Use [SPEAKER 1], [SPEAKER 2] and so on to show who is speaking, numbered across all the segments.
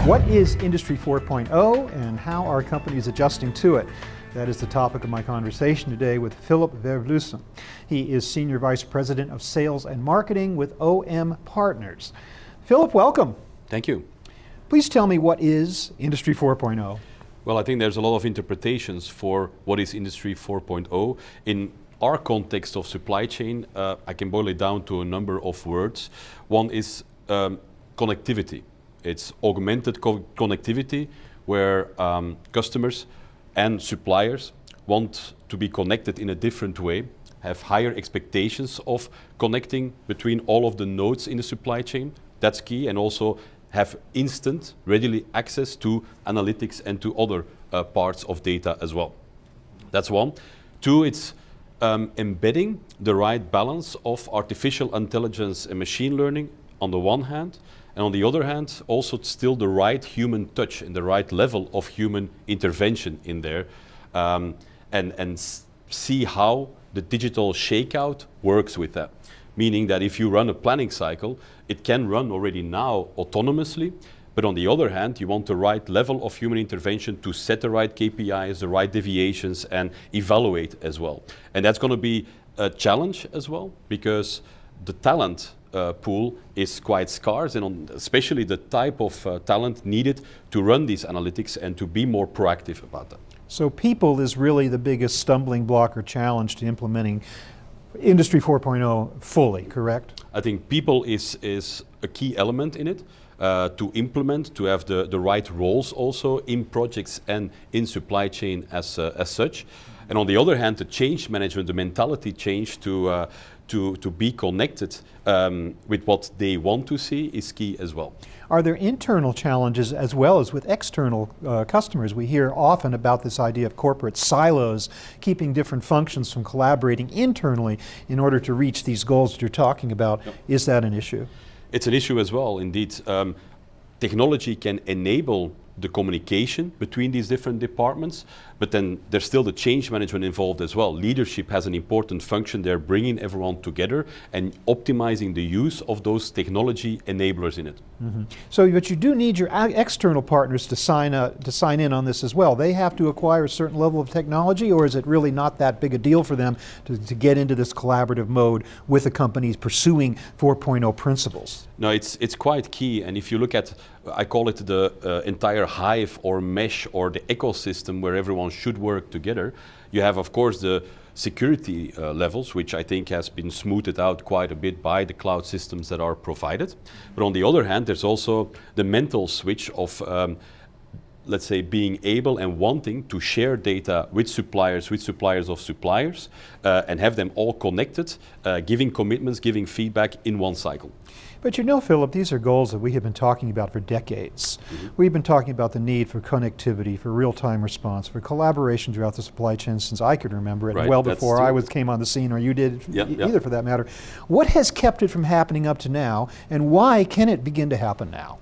[SPEAKER 1] What is Industry 4.0 and how are companies adjusting to it? That is the topic of my conversation today with Philip Vervloesem. He is Senior Vice President of Sales and Marketing with OM Partners. Philip, welcome.
[SPEAKER 2] Thank you.
[SPEAKER 1] Please tell me, what is Industry 4.0?
[SPEAKER 2] Well, I think there's a lot of interpretations for what is Industry 4.0. In our context of supply chain, I can boil it down to a number of words. One is connectivity. It's augmented connectivity where customers and suppliers want to be connected in a different way, have higher expectations of connecting between all of the nodes in the supply chain. That's key, and also have instant, readily access to analytics and to other parts of data as well. That's one. Two, it's embedding the right balance of artificial intelligence and machine learning on the one hand, and on the other hand, also still the right human touch and the right level of human intervention in there, and see how the digital shakeout works with that. Meaning that if you run a planning cycle, it can run already now autonomously, but on the other hand, you want the right level of human intervention to set the right KPIs, the right deviations, and evaluate as well. And that's going to be a challenge as well, because the talent pool is quite scarce, and especially the type of talent needed to run these analytics and to be more proactive about that.
[SPEAKER 1] So people is really the biggest stumbling block or challenge to implementing Industry 4.0 fully, correct?
[SPEAKER 2] I think people is a key element in it, to implement, to have the right roles also in projects and in supply chain as such. And on the other hand, the change management, the mentality change to be connected with what they want to see is key as well.
[SPEAKER 1] Are there internal challenges as well as with external customers? We hear often about this idea of corporate silos, keeping different functions from collaborating internally in order to reach these goals that you're talking about. Yep. Is that an issue?
[SPEAKER 2] It's an issue as well, indeed. Technology can enable the communication between these different departments, but then there's still the change management involved as well. Leadership has an important function there, bringing everyone together and optimizing the use of those technology enablers in it.
[SPEAKER 1] Mm-hmm. So, but you do need your external partners to sign in on this as well. They have to acquire a certain level of technology, or is it really not that big a deal for them to get into this collaborative mode with the companies pursuing 4.0 principles?
[SPEAKER 2] No, it's quite key, and if you look at, I call it the entire hive or mesh or the ecosystem where everyone should work together. You have, of course, the security levels, which I think has been smoothed out quite a bit by the cloud systems that are provided. But on the other hand, there's also the mental switch of let's say, being able and wanting to share data with suppliers of suppliers, and have them all connected, giving commitments, giving feedback in one cycle.
[SPEAKER 1] But you know, Philip, these are goals that we have been talking about for decades. Mm-hmm. We've been talking about the need for connectivity, for real-time response, for collaboration throughout the supply chain since I could remember it, right. Well before I came on the scene, or you did either for that matter. What has kept it from happening up to now, and why can it begin to happen now?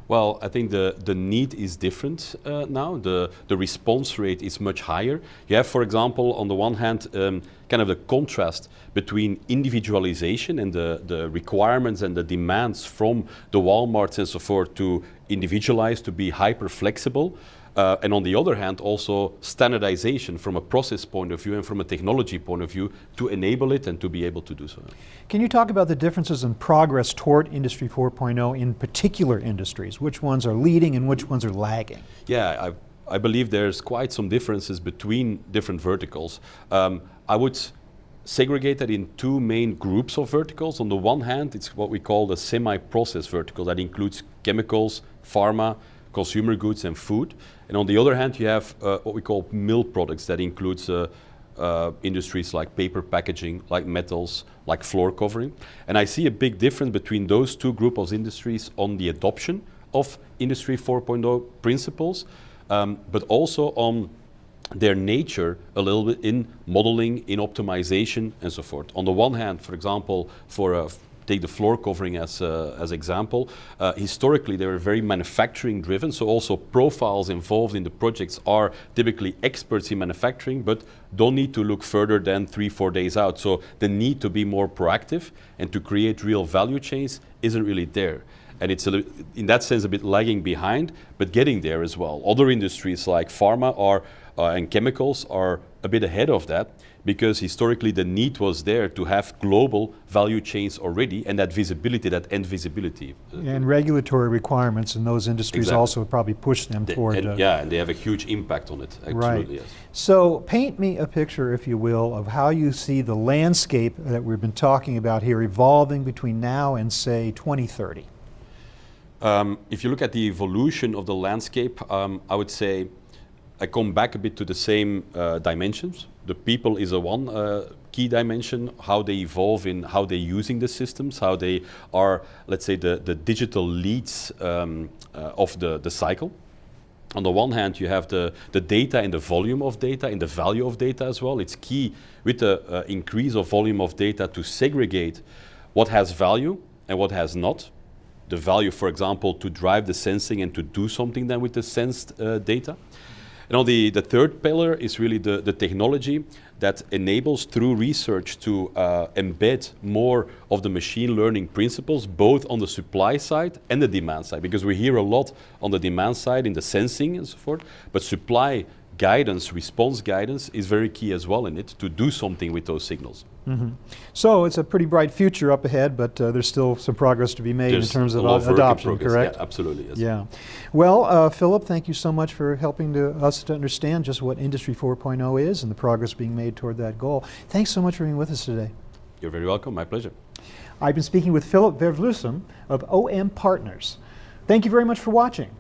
[SPEAKER 2] Well, I think the need is different now. The response rate is much higher. You have, for example, on the one hand, kind of the contrast between individualization and the requirements and the demands from the Walmarts and so forth to individualize, to be hyper flexible. And on the other hand, also standardization from a process point of view and from a technology point of view to enable it and to be able to do so.
[SPEAKER 1] Can you talk about the differences in progress toward Industry 4.0 in particular industries? Which ones are leading and which ones are lagging?
[SPEAKER 2] Yeah, I believe there's quite some differences between different verticals. I would segregate that in two main groups of verticals. On the one hand, it's what we call the semi-process vertical. That includes chemicals, pharma, consumer goods and food. And on the other hand, you have what we call mill products. That includes industries like paper packaging, like metals, like floor covering. And I see a big difference between those two groups of industries on the adoption of Industry 4.0 principles, but also on their nature a little bit in modeling, in optimization and so forth. On the one hand, for example, take the floor covering as example. Historically, they were very manufacturing driven, so also profiles involved in the projects are typically experts in manufacturing, but don't need to look further than 3-4 days out. So the need to be more proactive and to create real value chains isn't really there. And it's in that sense a bit lagging behind, but getting there as well. Other industries like pharma and chemicals are a bit ahead of that, because historically the need was there to have global value chains already, and that visibility, that end visibility.
[SPEAKER 1] And regulatory requirements in those industries also probably push them toward...
[SPEAKER 2] and they have a huge impact on it, absolutely,
[SPEAKER 1] right.
[SPEAKER 2] yes.
[SPEAKER 1] So paint me a picture, if you will, of how you see the landscape that we've been talking about here evolving between now and, say, 2030.
[SPEAKER 2] If you look at the evolution of the landscape, I would say I come back a bit to the same dimensions. The people is a one key dimension, how they evolve in how they're using the systems, how they are, let's say, the digital leads of the cycle. On the one hand, you have the data and the volume of data and the value of data as well. It's key with the increase of volume of data to segregate what has value and what has not. The value, for example, to drive the sensing and to do something then with the sensed data. And on the third pillar is really the technology that enables, through research, to embed more of the machine learning principles, both on the supply side and the demand side. Because we hear a lot on the demand side in the sensing and so forth, but supply guidance, response guidance is very key as well in it, to do something with those signals.
[SPEAKER 1] Mm-hmm. So it's a pretty bright future up ahead, but there's still some progress to be made in terms of adoption, correct?
[SPEAKER 2] Yeah, absolutely, yes.
[SPEAKER 1] Yeah. Well, Philip, thank you so much for helping us to understand just what Industry 4.0 is and the progress being made toward that goal. Thanks so much for being with us today.
[SPEAKER 2] You're very welcome, my pleasure.
[SPEAKER 1] I've been speaking with Philip Vervloesem of OM Partners. Thank you very much for watching.